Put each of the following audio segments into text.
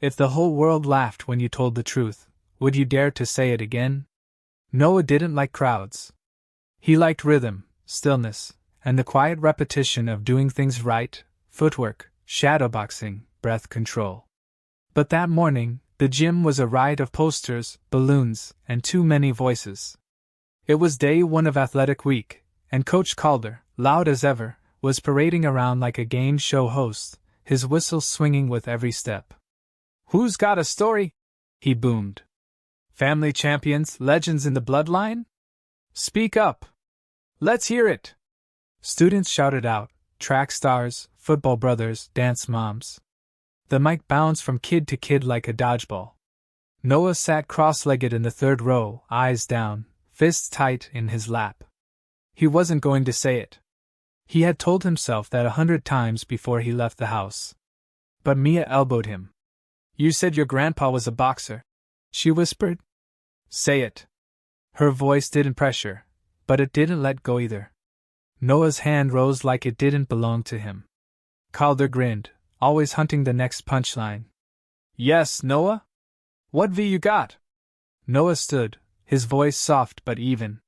If the whole world laughed when you told the truth, would you dare to say it again? Noah didn't like crowds. He liked rhythm, stillness, and the quiet repetition of doing things right: footwork, shadowboxing, breath control. But that morning, the gym was a riot of posters, balloons, and too many voices. It was day 1 of athletic week, and Coach Calder, loud as ever, was parading around like a game show host, his whistle swinging with every step. "Who's got a story?" he boomed. "Family champions, legends in the bloodline? Speak up! Let's hear it!" Students shouted out, track stars, football brothers, dance moms. The mic bounced from kid to kid like a dodgeball. Noah sat cross-legged in the third row, eyes down, fists tight in his lap. He wasn't going to say it. He had told himself that 100 times before he left the house. But Mia elbowed him. "You said your grandpa was a boxer," she whispered. "Say it." Her voice didn't pressure, but it didn't let go either. Noah's hand rose like it didn't belong to him. Calder grinned, always hunting the next punchline. "Yes, Noah? What V you got?" Noah stood, his voice soft but even.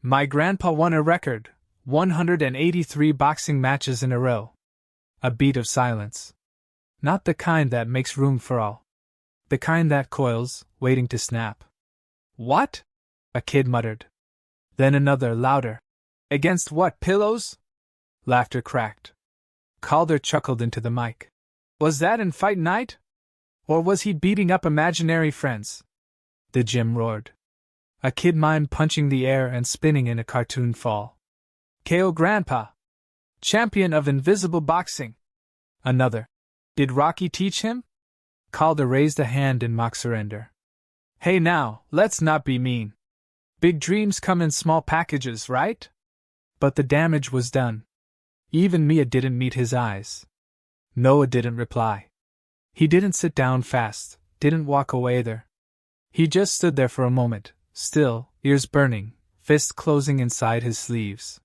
"My grandpa won a record, 183 boxing matches in a row." A beat of silence. Not the kind that makes room for all. The kind that coils, waiting to snap. "What?" a kid muttered. Then another, louder. "Against what, pillows?" Laughter cracked. Calder chuckled into the mic. "Was that in fight night? Or was he beating up imaginary friends?" The gym roared. A kid mimed punching the air and spinning in a cartoon fall. "K.O. Grandpa! Champion of invisible boxing!" Another. "Did Rocky teach him?" Calder raised a hand in mock surrender. "Hey now, let's not be mean. Big dreams come in small packages, right?" But the damage was done. Even Mia didn't meet his eyes. Noah didn't reply. He didn't sit down fast, didn't walk away either. He just stood there for a moment, still, ears burning, fists closing inside his sleeves.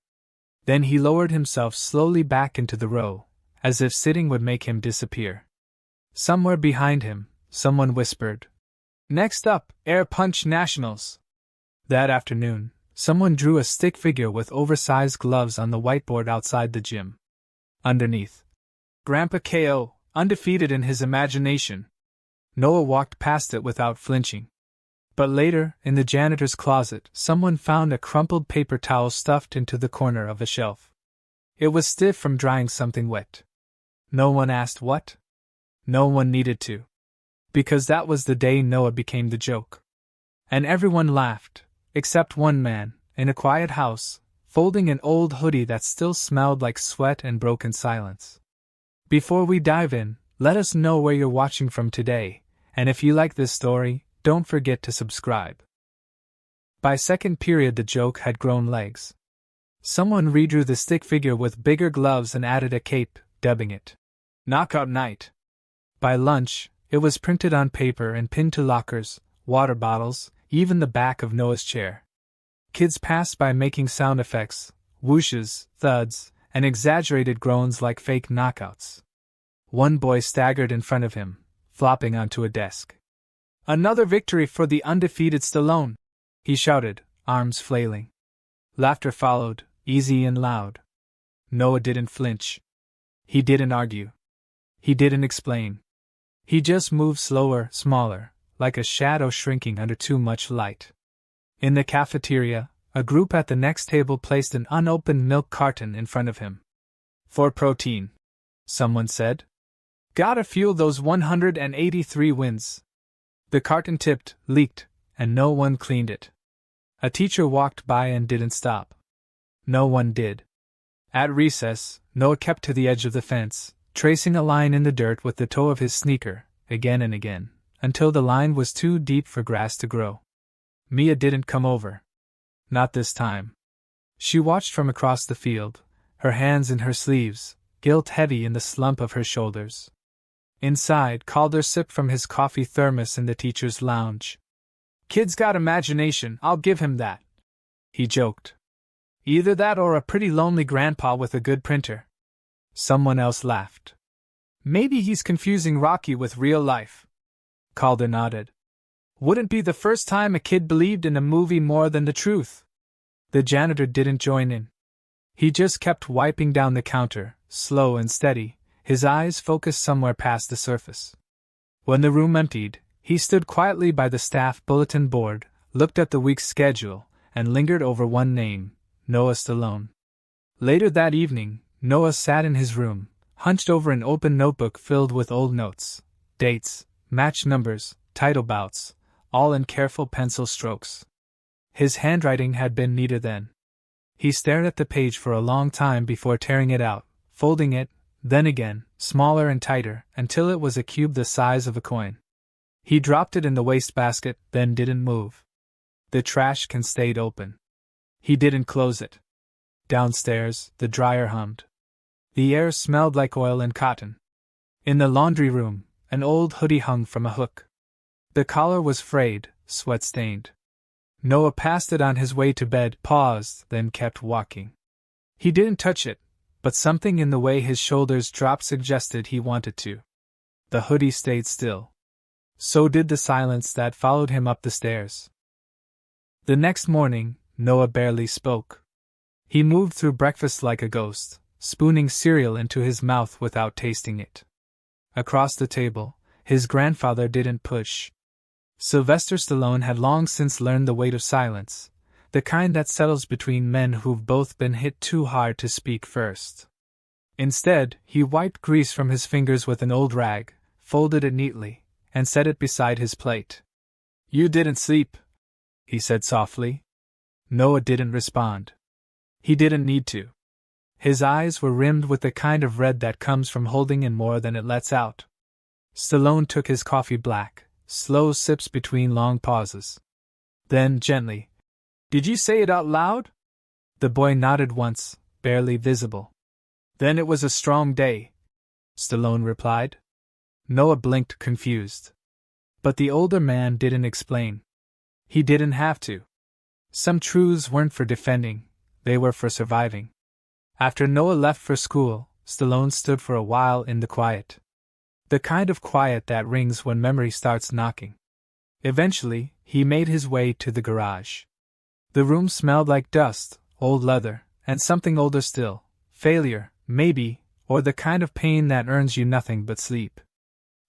Then he lowered himself slowly back into the row, as if sitting would make him disappear. Somewhere behind him, someone whispered, "Next up, Air Punch Nationals." That afternoon, someone drew a stick figure with oversized gloves on the whiteboard outside the gym. Underneath, "Grandpa K.O., undefeated in his imagination." Noah walked past it without flinching. But later, in the janitor's closet, someone found a crumpled paper towel stuffed into the corner of a shelf. It was stiff from drying something wet. No one asked what. No one needed to. Because that was the day Noah became the joke. And everyone laughed, except one man, in a quiet house, folding an old hoodie that still smelled like sweat and broken silence. Before we dive in, let us know where you're watching from today, and if you like this story, don't forget to subscribe. By second period, the joke had grown legs. Someone redrew the stick figure with bigger gloves and added a cape, dubbing it Knockout Night. By lunch, it was printed on paper and pinned to lockers, water bottles, even the back of Noah's chair. Kids passed by making sound effects, whooshes, thuds, and exaggerated groans like fake knockouts. One boy staggered in front of him, flopping onto a desk. "Another victory for the undefeated Stallone," he shouted, arms flailing. Laughter followed, easy and loud. Noah didn't flinch. He didn't argue. He didn't explain. He just moved slower, smaller, like a shadow shrinking under too much light. In the cafeteria, a group at the next table placed an unopened milk carton in front of him. "For protein," someone said. "Gotta fuel those 183 wins." The carton tipped, leaked, and no one cleaned it. A teacher walked by and didn't stop. No one did. At recess, Noah kept to the edge of the fence, tracing a line in the dirt with the toe of his sneaker, again and again, until the line was too deep for grass to grow. Mia didn't come over. Not this time. She watched from across the field, her hands in her sleeves, guilt heavy in the slump of her shoulders. Inside, Calder sipped from his coffee thermos in the teacher's lounge. "Kid's got imagination, I'll give him that," he joked. "Either that or a pretty lonely grandpa with a good printer." Someone else laughed. "Maybe he's confusing Rocky with real life." Calder nodded. Wouldn't be the first time a kid believed in a movie more than the truth. The janitor didn't join in. He just kept wiping down the counter, slow and steady, his eyes focused somewhere past the surface. When the room emptied, he stood quietly by the staff bulletin board, looked at the week's schedule, and lingered over one name, Noah Stallone. Later that evening, Noah sat in his room, hunched over an open notebook filled with old notes, dates, match numbers, title bouts, all in careful pencil strokes. His handwriting had been neater then. He stared at the page for a long time before tearing it out, folding it, then again, smaller and tighter, until it was a cube the size of a coin. He dropped it in the wastebasket, then didn't move. The trash can stayed open. He didn't close it. Downstairs, the dryer hummed. The air smelled like oil and cotton. In the laundry room, an old hoodie hung from a hook. The collar was frayed, sweat-stained. Noah passed it on his way to bed, paused, then kept walking. He didn't touch it, but something in the way his shoulders dropped suggested he wanted to. The hoodie stayed still. So did the silence that followed him up the stairs. The next morning, Noah barely spoke. He moved through breakfast like a ghost, spooning cereal into his mouth without tasting it. Across the table, his grandfather didn't push. Sylvester Stallone had long since learned the weight of silence, the kind that settles between men who've both been hit too hard to speak first. Instead, he wiped grease from his fingers with an old rag, folded it neatly, and set it beside his plate. "You didn't sleep," he said softly. Noah didn't respond. He didn't need to. His eyes were rimmed with the kind of red that comes from holding in more than it lets out. Stallone took his coffee black, slow sips between long pauses. Then, gently, "Did you say it out loud?" The boy nodded once, barely visible. "Then it was a strong day," Stallone replied. Noah blinked, confused. But the older man didn't explain. He didn't have to. Some truths weren't for defending, they were for surviving. After Noah left for school, Stallone stood for a while in the quiet. The kind of quiet that rings when memory starts knocking. Eventually, he made his way to the garage. The room smelled like dust, old leather, and something older still, failure, maybe, or the kind of pain that earns you nothing but sleep.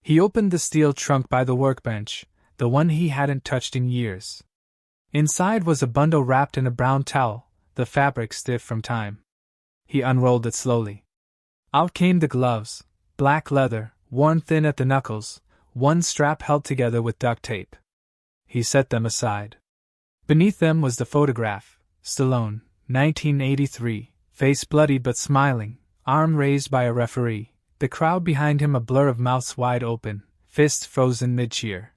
He opened the steel trunk by the workbench, the one he hadn't touched in years. Inside was a bundle wrapped in a brown towel, the fabric stiff from time. He unrolled it slowly. Out came the gloves, black leather, worn thin at the knuckles, one strap held together with duct tape. He set them aside. Beneath them was the photograph, Stallone, 1983, face bloody but smiling, arm raised by a referee, the crowd behind him a blur of mouths wide open, fists frozen mid-cheer.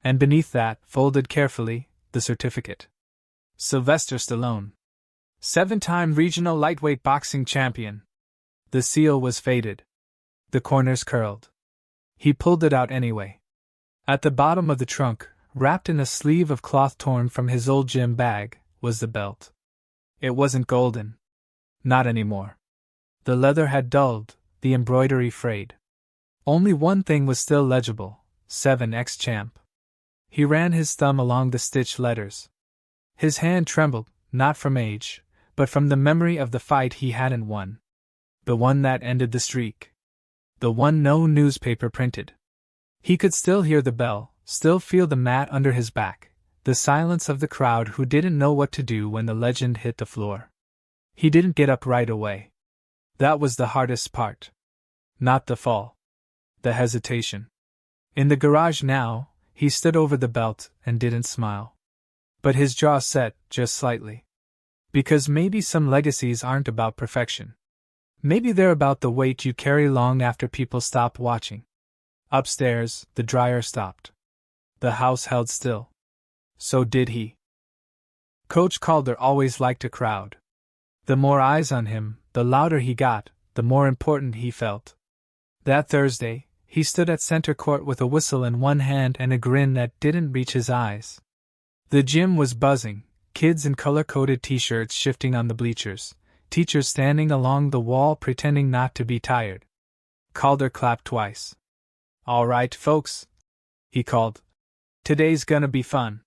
And beneath that, folded carefully, the certificate. Sylvester Stallone. 7-time regional lightweight boxing champion. The seal was faded. The corners curled. He pulled it out anyway. At the bottom of the trunk, wrapped in a sleeve of cloth torn from his old gym bag, was the belt. It wasn't golden. Not anymore. The leather had dulled, the embroidery frayed. Only one thing was still legible, 7X Champ. He ran his thumb along the stitched letters. His hand trembled, not from age, but from the memory of the fight he hadn't won. The one that ended the streak. The one no newspaper printed. He could still hear the bell, still feel the mat under his back, the silence of the crowd who didn't know what to do when the legend hit the floor. He didn't get up right away. That was the hardest part. Not the fall. The hesitation. In the garage now, he stood over the belt and didn't smile. But his jaw set, just slightly. Because maybe some legacies aren't about perfection. Maybe they're about the weight you carry long after people stop watching. Upstairs, the dryer stopped. The house held still. So did he. Coach Calder always liked a crowd. The more eyes on him, the louder he got, the more important he felt. That Thursday, he stood at center court with a whistle in one hand and a grin that didn't reach his eyes. The gym was buzzing, kids in color-coded t-shirts shifting on the bleachers, teachers standing along the wall pretending not to be tired. Calder clapped twice. "All right, folks. he called. "Today's gonna be fun.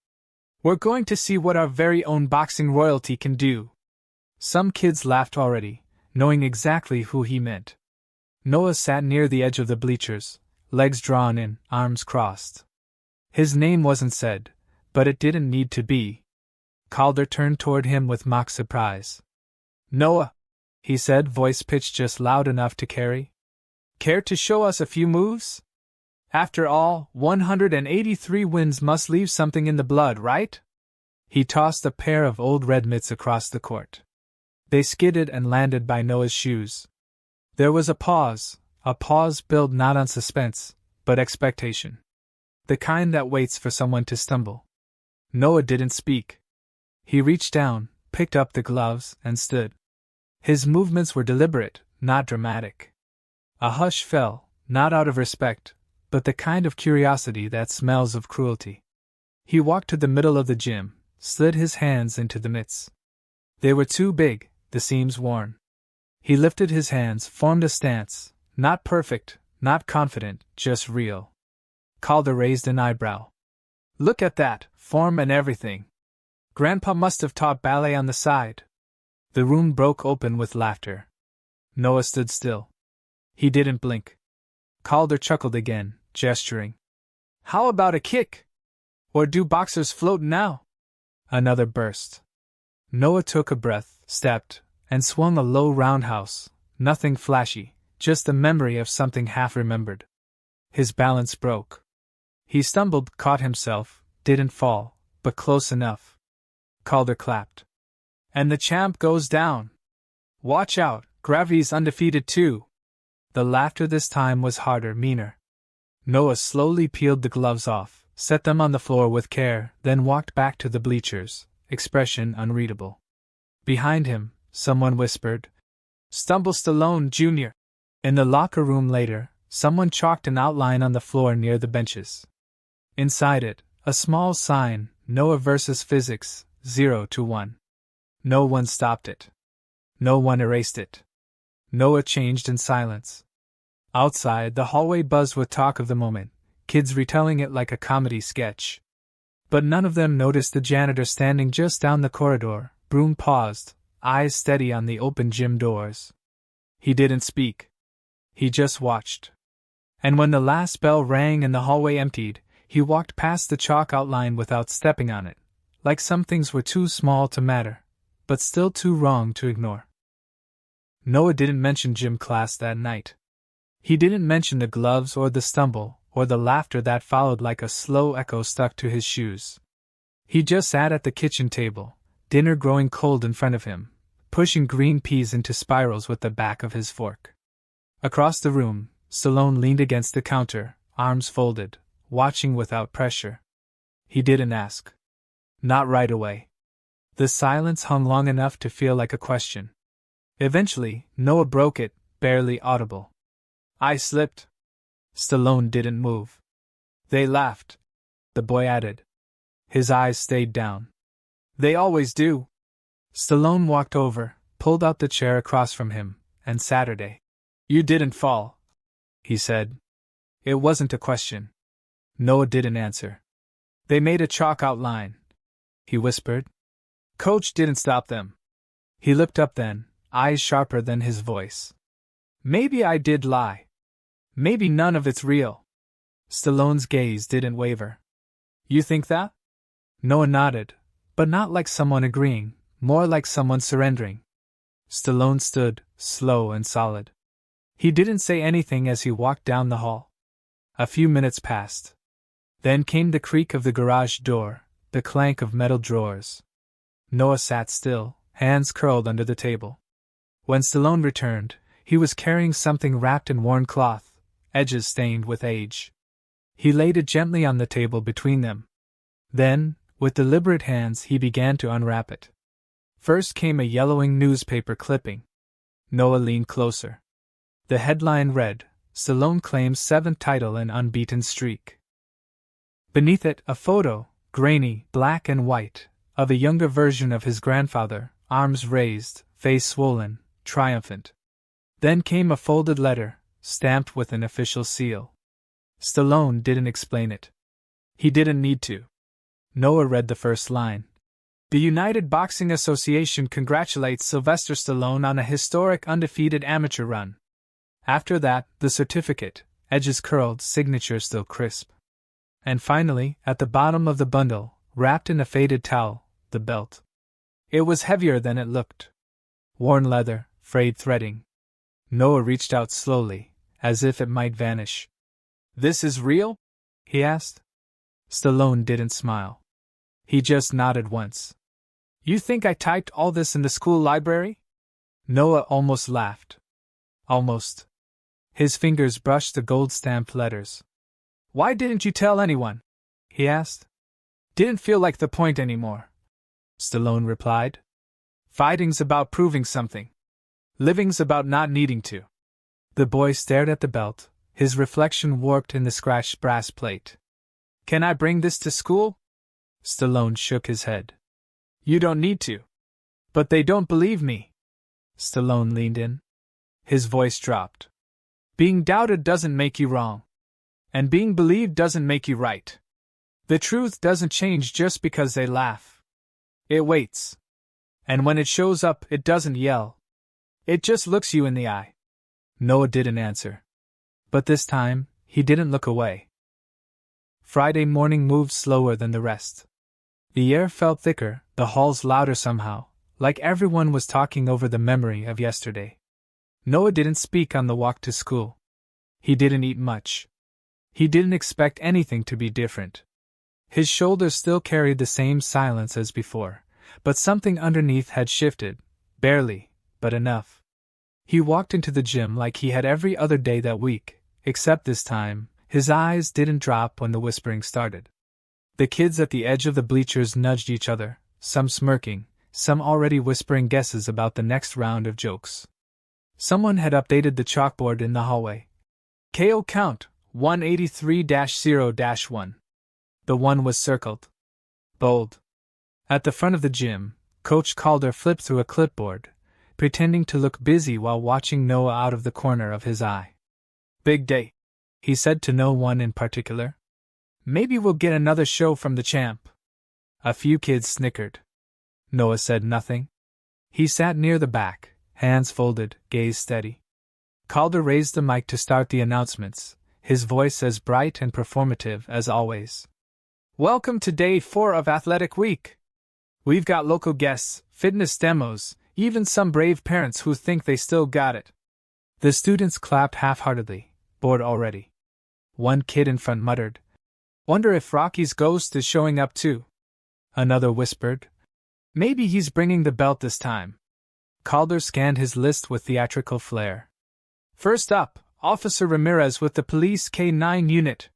We're going to see what our very own boxing royalty can do." Some kids laughed already, knowing exactly who he meant. Noah sat near the edge of the bleachers, legs drawn in, arms crossed. His name wasn't said, but it didn't need to be. Calder turned toward him with mock surprise. "Noah," he said, voice pitched just loud enough to carry. "Care to show us a few moves? After all, 183 wins must leave something in the blood, right?" He tossed a pair of old red mitts across the court. They skidded and landed by Noah's shoes. There was a pause built not on suspense, but expectation. The kind that waits for someone to stumble. Noah didn't speak. He reached down, picked up the gloves, and stood. His movements were deliberate, not dramatic. A hush fell, not out of respect, but the kind of curiosity that smells of cruelty. He walked to the middle of the gym, slid his hands into the mitts. They were too big, the seams worn. He lifted his hands, formed a stance, not perfect, not confident, just real. Calder raised an eyebrow. "Look at that, form and everything. Grandpa must have taught ballet on the side." The room broke open with laughter. Noah stood still. He didn't blink. Calder chuckled again, gesturing. "How about a kick? Or do boxers float now?" Another burst. Noah took a breath, stepped, and swung a low roundhouse, nothing flashy, just the memory of something half-remembered. His balance broke. He stumbled, caught himself, didn't fall, but close enough. Calder clapped. "And the champ goes down. Watch out, gravity's undefeated too." The laughter this time was harder, meaner. Noah slowly peeled the gloves off, set them on the floor with care, then walked back to the bleachers, expression unreadable. Behind him, someone whispered, "Stumble Stallone, Jr." In the locker room later, someone chalked an outline on the floor near the benches. Inside it, a small sign, Noah vs. Physics, 0 to 1. No one stopped it. No one erased it. Noah changed in silence. Outside, the hallway buzzed with talk of the moment, kids retelling it like a comedy sketch. But none of them noticed the janitor standing just down the corridor, broom paused, eyes steady on the open gym doors. He didn't speak. He just watched. And when the last bell rang and the hallway emptied, he walked past the chalk outline without stepping on it, like some things were too small to matter, but still too wrong to ignore. Noah didn't mention gym class that night. He didn't mention the gloves or the stumble, or the laughter that followed like a slow echo stuck to his shoes. He just sat at the kitchen table, dinner growing cold in front of him, pushing green peas into spirals with the back of his fork. Across the room, Stallone leaned against the counter, arms folded, watching without pressure. He didn't ask. Not right away. The silence hung long enough to feel like a question. Eventually, Noah broke it, barely audible. "I slipped." Stallone didn't move. "They laughed," the boy added. His eyes stayed down. "They always do." Stallone walked over, pulled out the chair across from him, and Saturday. "You didn't fall," he said. It wasn't a question. Noah didn't answer. "They made a chalk outline," he whispered. "Coach didn't stop them." He looked up then, eyes sharper than his voice. "Maybe I did lie. Maybe none of it's real." Stallone's gaze didn't waver. "You think that?" Noah nodded, but not like someone agreeing, more like someone surrendering. Stallone stood, slow and solid. He didn't say anything as he walked down the hall. A few minutes passed. Then came the creak of the garage door, the clank of metal drawers. Noah sat still, hands curled under the table. When Stallone returned, he was carrying something wrapped in worn cloth, edges stained with age. He laid it gently on the table between them. Then, with deliberate hands, he began to unwrap it. First came a yellowing newspaper clipping. Noah leaned closer. The headline read, "Stallone claims 7th title and unbeaten streak." Beneath it, a photo, grainy, black and white, of a younger version of his grandfather, arms raised, face swollen, triumphant. Then came a folded letter, stamped with an official seal. Stallone didn't explain it. He didn't need to. Noah read the first line. The United Boxing Association congratulates Sylvester Stallone on a historic undefeated amateur run. After that, the certificate, edges curled, signature still crisp. And finally, at the bottom of the bundle, wrapped in a faded towel, the belt. It was heavier than it looked. Worn leather, frayed threading. Noah reached out slowly, as if it might vanish. This is real? He asked. Stallone didn't smile. He just nodded once. You think I typed all this in the school library? Noah almost laughed. Almost. His fingers brushed the gold-stamped letters. Why didn't you tell anyone? He asked. Didn't feel like the point anymore. Stallone replied. Fighting's about proving something. Living's about not needing to. The boy stared at the belt, his reflection warped in the scratched brass plate. Can I bring this to school? Stallone shook his head. You don't need to. But they don't believe me. Stallone leaned in. His voice dropped. Being doubted doesn't make you wrong. And being believed doesn't make you right. The truth doesn't change just because they laugh. It waits. And when it shows up, it doesn't yell. It just looks you in the eye. Noah didn't answer. But this time, he didn't look away. Friday morning moved slower than the rest. The air felt thicker, the halls louder somehow, like everyone was talking over the memory of yesterday. Noah didn't speak on the walk to school. He didn't eat much. He didn't expect anything to be different. His shoulders still carried the same silence as before, but something underneath had shifted, barely, but enough. He walked into the gym like he had every other day that week, except this time, his eyes didn't drop when the whispering started. The kids at the edge of the bleachers nudged each other, some smirking, some already whispering guesses about the next round of jokes. Someone had updated the chalkboard in the hallway. KO count, 183-0-1. The 1 was circled. Bold. At the front of the gym, Coach Calder flipped through a clipboard, pretending to look busy while watching Noah out of the corner of his eye. Big day, he said to no one in particular. Maybe we'll get another show from the champ. A few kids snickered. Noah said nothing. He sat near the back, hands folded, gaze steady. Calder raised the mic to start the announcements, his voice as bright and performative as always. Welcome to Day 4 of Athletic Week. We've got local guests, fitness demos, even some brave parents who think they still got it. The students clapped half-heartedly, bored already. One kid in front muttered, Wonder if Rocky's ghost is showing up too. Another whispered, Maybe he's bringing the belt this time. Calder scanned his list with theatrical flair. First up, Officer Ramirez with the police K-9 unit.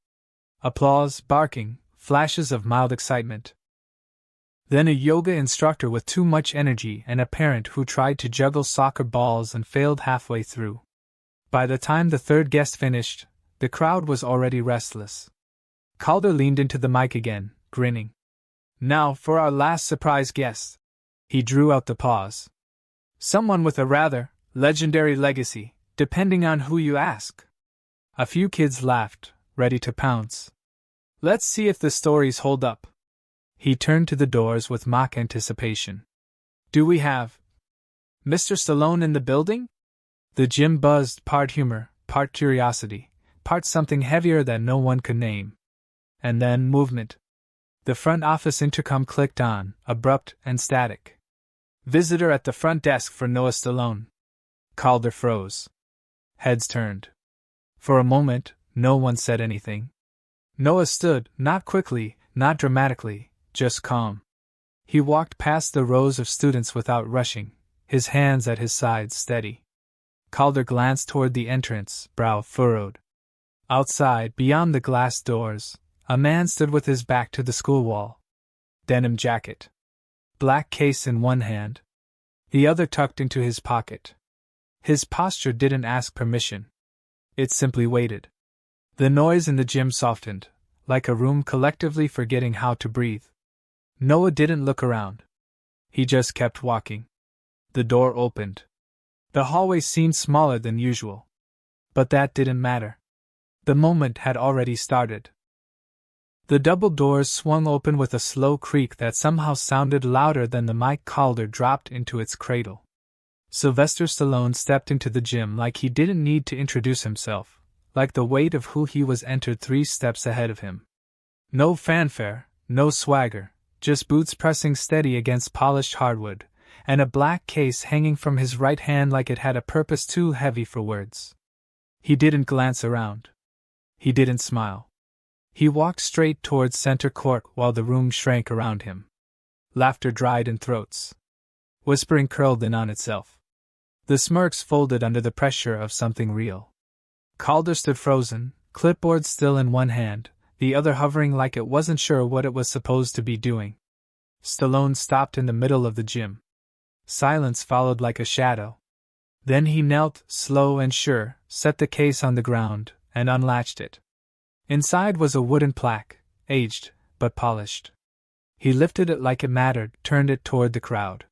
Applause, barking, flashes of mild excitement. Then a yoga instructor with too much energy and a parent who tried to juggle soccer balls and failed halfway through. By the time the third guest finished, the crowd was already restless. Calder leaned into the mic again, grinning. Now for our last surprise guest. He drew out the pause. Someone with a rather legendary legacy, depending on who you ask. A few kids laughed, ready to pounce. Let's see if the stories hold up. He turned to the doors with mock anticipation. Do we have Mr. Stallone in the building? The gym buzzed, part humor, part curiosity, part something heavier that no one could name. And then movement. The front office intercom clicked on, abrupt and static. Visitor at the front desk for Noah Stallone. Calder froze. Heads turned. For a moment, no one said anything. Noah stood, not quickly, not dramatically, just calm. He walked past the rows of students without rushing, his hands at his sides steady. Calder glanced toward the entrance, brow furrowed. Outside, beyond the glass doors, a man stood with his back to the school wall. Denim jacket. Black case in one hand. The other tucked into his pocket. His posture didn't ask permission. It simply waited. The noise in the gym softened, like a room collectively forgetting how to breathe. Noah didn't look around. He just kept walking. The door opened. The hallway seemed smaller than usual. But that didn't matter. The moment had already started. The double doors swung open with a slow creak that somehow sounded louder than the mic Calder dropped into its cradle. Sylvester Stallone stepped into the gym like he didn't need to introduce himself, like the weight of who he was entered 3 steps ahead of him. No fanfare, no swagger, just boots pressing steady against polished hardwood, and a black case hanging from his right hand like it had a purpose too heavy for words. He didn't glance around. He didn't smile. He walked straight towards center court while the room shrank around him. Laughter dried in throats. Whispering curled in on itself. The smirks folded under the pressure of something real. Calder stood frozen, clipboard still in one hand, the other hovering like it wasn't sure what it was supposed to be doing. Stallone stopped in the middle of the gym. Silence followed like a shadow. Then he knelt, slow and sure, set the case on the ground, and unlatched it. Inside was a wooden plaque, aged, but polished. He lifted it like it mattered, turned it toward the crowd.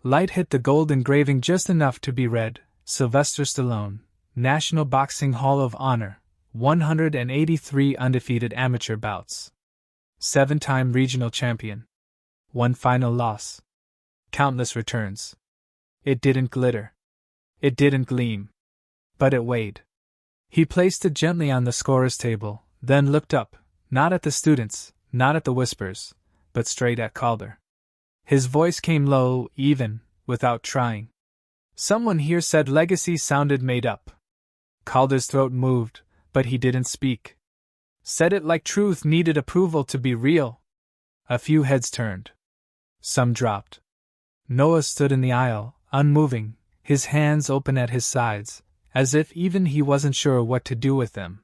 Light hit the gold engraving just enough to be read, Sylvester Stallone, National Boxing Hall of Honor, 183 undefeated amateur bouts. 7-time regional champion. 1 final loss. Countless returns. It didn't glitter. It didn't gleam. But it weighed. He placed it gently on the scorer's table, then looked up, not at the students, not at the whispers, but straight at Calder. His voice came low, even, without trying. Someone here said legacy sounded made up. Calder's throat moved, but he didn't speak. Said it like truth needed approval to be real. A few heads turned. Some dropped. Noah stood in the aisle, unmoving, his hands open at his sides, as if even he wasn't sure what to do with them.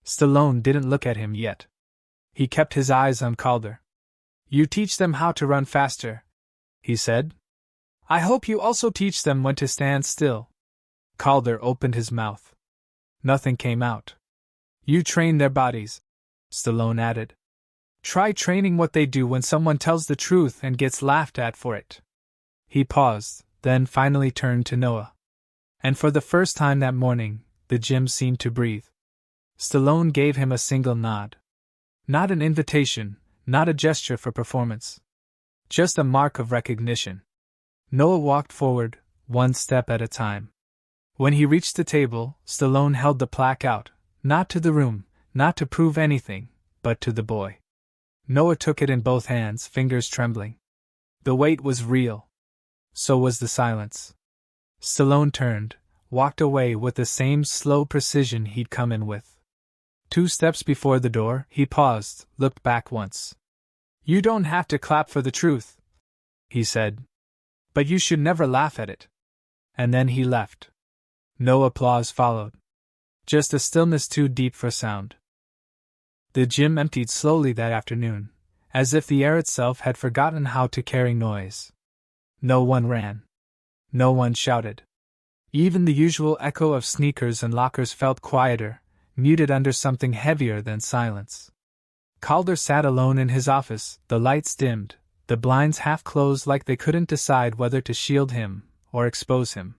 Stallone didn't look at him yet. He kept his eyes on Calder. You teach them how to run faster, he said. I hope you also teach them when to stand still. Calder opened his mouth. Nothing came out. You train their bodies, Stallone added. Try training what they do when someone tells the truth and gets laughed at for it. He paused, then finally turned to Noah. And for the first time that morning, the gym seemed to breathe. Stallone gave him a single nod. Not an invitation, not a gesture for performance. Just a mark of recognition. Noah walked forward, 1 step at a time. When he reached the table, Stallone held the plaque out, not to the room, not to prove anything, but to the boy. Noah took it in both hands, fingers trembling. The weight was real. So was the silence. Stallone turned, walked away with the same slow precision he'd come in with. 2 steps before the door, he paused, looked back once. You don't have to clap for the truth, he said. But you should never laugh at it. And then he left. No applause followed. Just a stillness too deep for sound. The gym emptied slowly that afternoon, as if the air itself had forgotten how to carry noise. No one ran. No one shouted. Even the usual echo of sneakers and lockers felt quieter, muted under something heavier than silence. Calder sat alone in his office, the lights dimmed, the blinds half closed like they couldn't decide whether to shield him or expose him.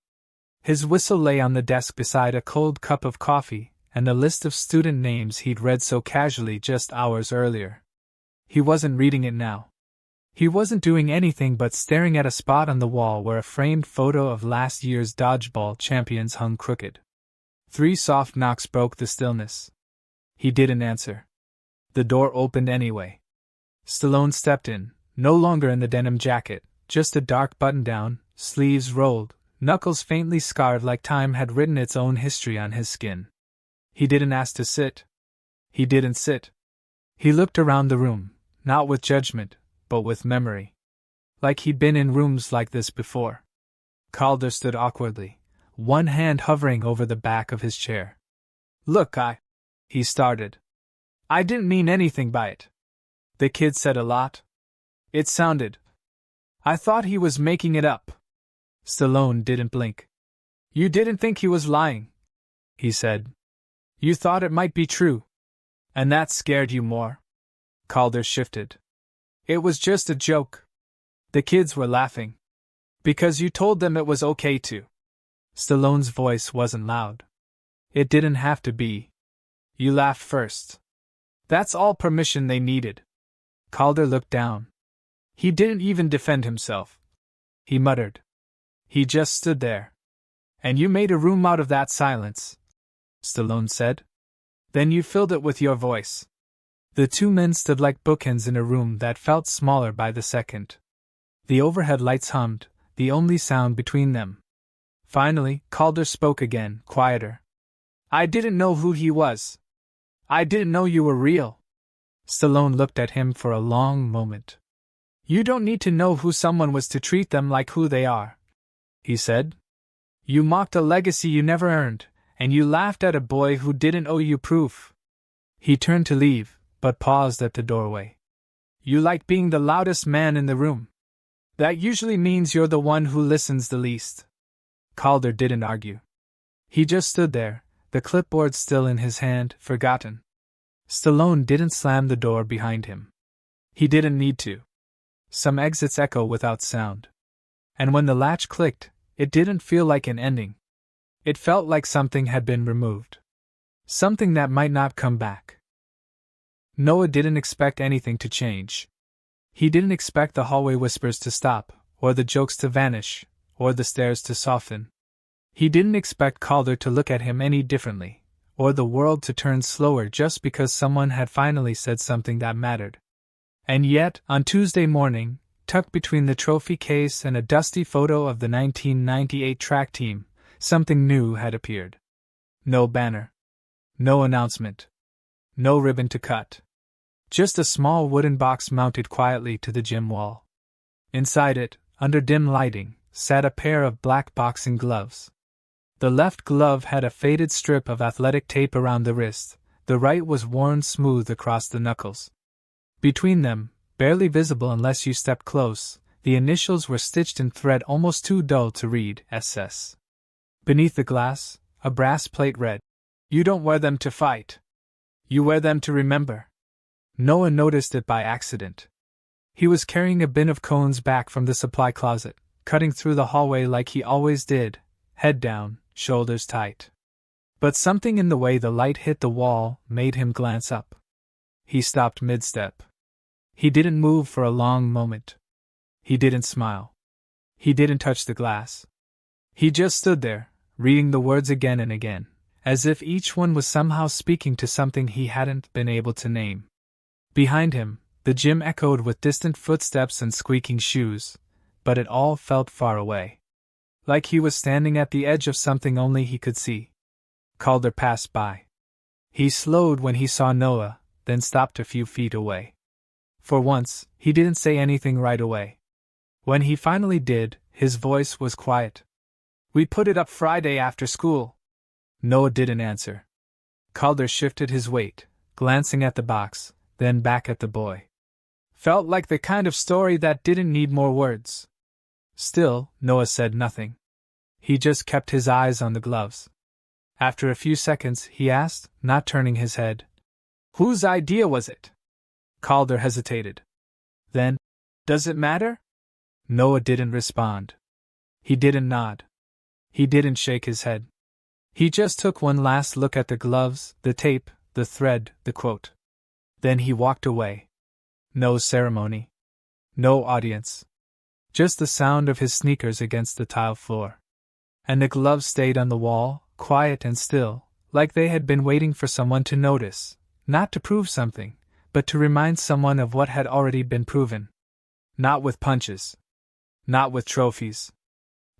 His whistle lay on the desk beside a cold cup of coffee and a list of student names he'd read so casually just hours earlier. He wasn't reading it now. He wasn't doing anything but staring at a spot on the wall where a framed photo of last year's dodgeball champions hung crooked. 3 soft knocks broke the stillness. He didn't answer. The door opened anyway. Stallone stepped in, no longer in the denim jacket, just a dark button-down, sleeves rolled, knuckles faintly scarred like time had written its own history on his skin. He didn't ask to sit. He didn't sit. He looked around the room, not with judgment, but with memory. Like he'd been in rooms like this before. Calder stood awkwardly, one hand hovering over the back of his chair. Look, he started. I didn't mean anything by it. The kid said a lot. It sounded. I thought he was making it up. Stallone didn't blink. You didn't think he was lying, he said. You thought it might be true. And that scared you more. Calder shifted. It was just a joke. The kids were laughing. Because you told them it was okay to. Stallone's voice wasn't loud. It didn't have to be. You laughed first. That's all permission they needed. Calder looked down. He didn't even defend himself. He muttered. He just stood there. And you made a room out of that silence, Stallone said. Then you filled it with your voice. The two men stood like bookends in a room that felt smaller by the second. The overhead lights hummed, the only sound between them. Finally, Calder spoke again, quieter. I didn't know who he was. I didn't know you were real. Stallone looked at him for a long moment. You don't need to know who someone was to treat them like who they are, he said. You mocked a legacy you never earned, and you laughed at a boy who didn't owe you proof. He turned to leave, but paused at the doorway. You like being the loudest man in the room. That usually means you're the one who listens the least. Calder didn't argue. He just stood there, the clipboard still in his hand, forgotten. Stallone didn't slam the door behind him. He didn't need to. Some exits echo without sound. And when the latch clicked, it didn't feel like an ending. It felt like something had been removed. Something that might not come back. Noah didn't expect anything to change. He didn't expect the hallway whispers to stop, or the jokes to vanish, or the stares to soften. He didn't expect Calder to look at him any differently, or the world to turn slower just because someone had finally said something that mattered. And yet, on Tuesday morning, tucked between the trophy case and a dusty photo of the 1998 track team, something new had appeared. No banner. No announcement. No ribbon to cut. Just a small wooden box mounted quietly to the gym wall. Inside it, under dim lighting, sat a pair of black boxing gloves. The left glove had a faded strip of athletic tape around the wrist, the right was worn smooth across the knuckles. Between them, barely visible unless you stepped close, the initials were stitched in thread almost too dull to read, SS. Beneath the glass, a brass plate read, You don't wear them to fight. You wear them to remember. Noah noticed it by accident. He was carrying a bin of cones back from the supply closet, cutting through the hallway like he always did, head down, shoulders tight. But something in the way the light hit the wall made him glance up. He stopped mid-step. He didn't move for a long moment. He didn't smile. He didn't touch the glass. He just stood there, reading the words again and again, as if each one was somehow speaking to something he hadn't been able to name. Behind him, the gym echoed with distant footsteps and squeaking shoes, but it all felt far away. Like he was standing at the edge of something only he could see. Calder passed by. He slowed when he saw Noah, then stopped a few feet away. For once, he didn't say anything right away. When he finally did, his voice was quiet. We put it up Friday after school. Noah didn't answer. Calder shifted his weight, glancing at the box, then back at the boy. Felt like the kind of story that didn't need more words. Still, Noah said nothing. He just kept his eyes on the gloves. After a few seconds, he asked, not turning his head, Whose idea was it? Calder hesitated. Then, does it matter? Noah didn't respond. He didn't nod. He didn't shake his head. He just took one last look at the gloves, the tape, the thread, the quote. Then he walked away. No ceremony. No audience. Just the sound of his sneakers against the tile floor. And the gloves stayed on the wall, quiet and still, like they had been waiting for someone to notice, not to prove something, but to remind someone of what had already been proven. Not with punches. Not with trophies.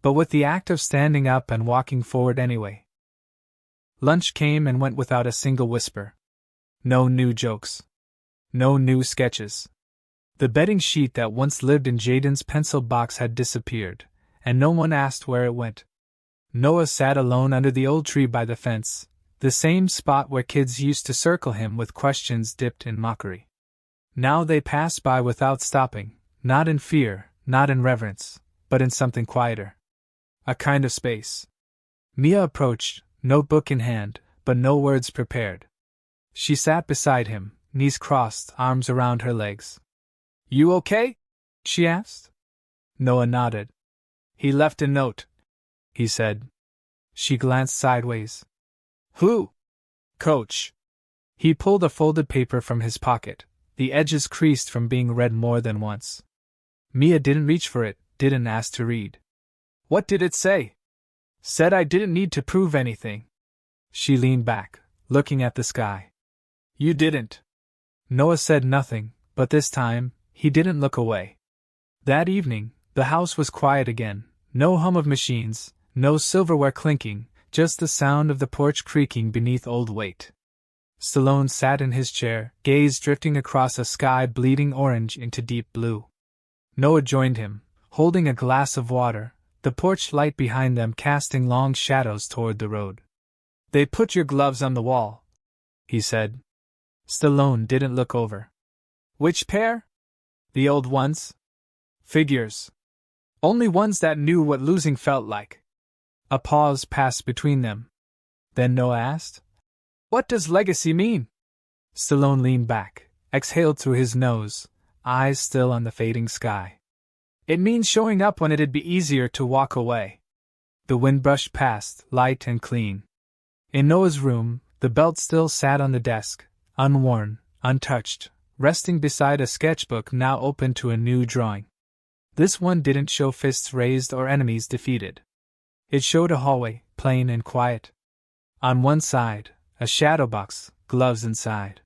But with the act of standing up and walking forward anyway. Lunch came and went without a single whisper. No new jokes. No new sketches. The betting sheet that once lived in Jaden's pencil box had disappeared, and no one asked where it went. Noah sat alone under the old tree by the fence, the same spot where kids used to circle him with questions dipped in mockery. Now they passed by without stopping, not in fear, not in reverence, but in something quieter. A kind of space. Mia approached, notebook in hand, but no words prepared. She sat beside him, knees crossed, arms around her legs. You okay? She asked. Noah nodded. He left a note, he said. She glanced sideways. Who? Coach. He pulled a folded paper from his pocket, the edges creased from being read more than once. Mia didn't reach for it, didn't ask to read. What did it say? Said I didn't need to prove anything. She leaned back, looking at the sky. You didn't. Noah said nothing, but this time, he didn't look away. That evening, the house was quiet again, no hum of machines, no silverware clinking, just the sound of the porch creaking beneath old weight. Stallone sat in his chair, gaze drifting across a sky bleeding orange into deep blue. Noah joined him, holding a glass of water, the porch light behind them casting long shadows toward the road. They put your gloves on the wall, he said. Stallone didn't look over. Which pair? The old ones? Figures. Only ones that knew what losing felt like. A pause passed between them. Then Noah asked, What does legacy mean? Stallone leaned back, exhaled through his nose, eyes still on the fading sky. It means showing up when it'd be easier to walk away. The wind brushed past, light and clean. In Noah's room, the belt still sat on the desk, unworn, untouched, resting beside a sketchbook now open to a new drawing. This one didn't show fists raised or enemies defeated. It showed a hallway, plain and quiet. On one side, a shadow box, gloves inside.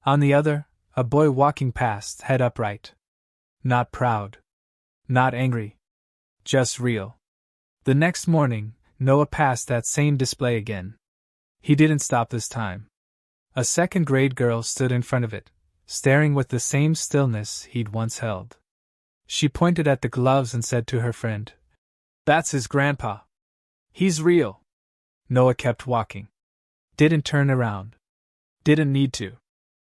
On the other, a boy walking past, head upright. Not proud. Not angry. Just real. The next morning, Noah passed that same display again. He didn't stop this time. A second-grade girl stood in front of it, staring with the same stillness he'd once held. She pointed at the gloves and said to her friend, That's his grandpa. He's real. Noah kept walking. Didn't turn around. Didn't need to.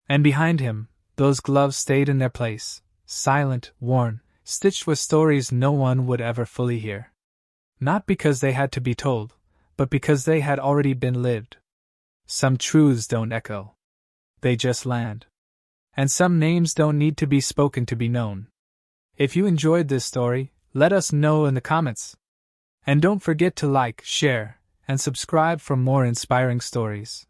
And behind him, those gloves stayed in their place, silent, worn, stitched with stories no one would ever fully hear. Not because they had to be told, but because they had already been lived. Some truths don't echo. They just land. And some names don't need to be spoken to be known. If you enjoyed this story, let us know in the comments. And don't forget to like, share, and subscribe for more inspiring stories.